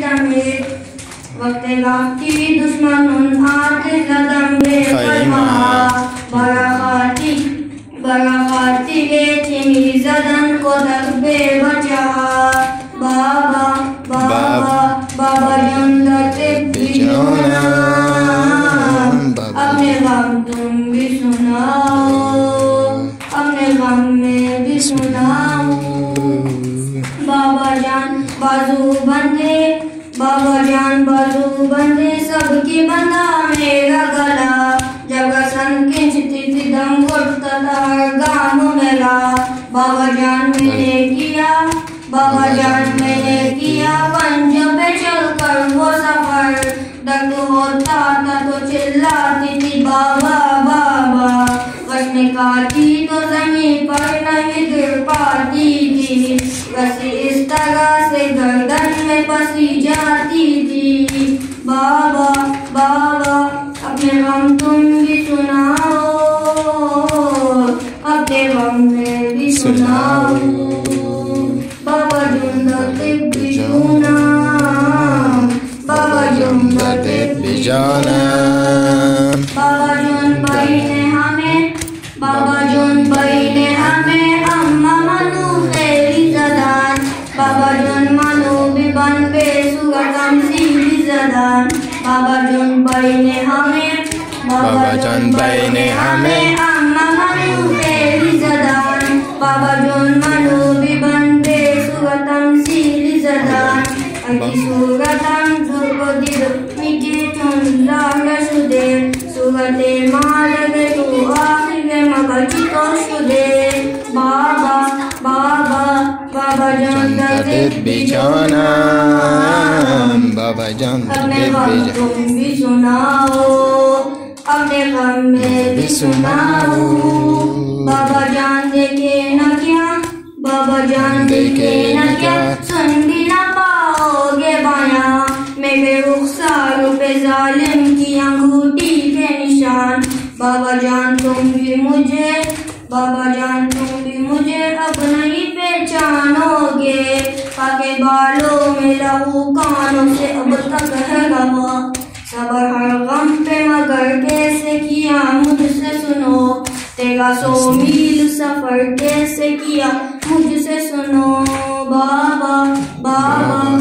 dame वक्त की दुश्मन आते लदम्बे बराखाती बेचमी जदन को तकबे बचा बाबा बाबा बाबा जन्नते बिजोना अपने गम तुम भी सुनाओ अपने गम में भी सुनाओ बाबा जान बाजू बंदे सबकी बंदा मेरा गला जगह संकिंचती थी दम घुटता था गाम मेरा बाबा जान मैंने किया पंज पे चल कर वो सफर दर्द होता था तो चिल्लाती थी बाबा बाबा बचने काटी तो जमीन पर नहीं गिर पाती थी वैसे इस तरह से गर्दन में फंसी जाती थी बाबा बाबा अपने गम तुम भी सुनाओ अपने गम में भी सुनाओ बाबा जुम्मते बिजोना बाबा जुम्मते बिजोना बाबा जुन भाई ने हमें अम्मा मनु तेरी जदान बाबा जुन मनु भी बन पे सुगतम सीधी जदान बाबा जुन भाई ने हमें अम्मा मनु तेरी जदान बाबा जुन मनु भी बन पे सुगतम सीधी जदान अति सुगतम जुको दिल मिटे तुम लागा सुदे सुगते मालगे तू आखिर मगर चितो सुदे बाबा बाबा बाबा जन्नते बिजोना बाबा जन्नते बिजोना तुम भी सुनाओ अपने गम में भी सुनाओ बाबा जान देखे न क्या सुन भी न पाओगे बयां मेरे रुखसार पे जालिम की अंगूठी के निशान बाबा जान तुम भी मुझे अब नहीं पहचानोगे पाके बालों में लहू कानों से अब तक है गवा सबर हर गम पे मगर कैसे किया मुझसे सुनो तेरा 100 मील सफर कैसे किया मुझसे सुनो बाबा बाबा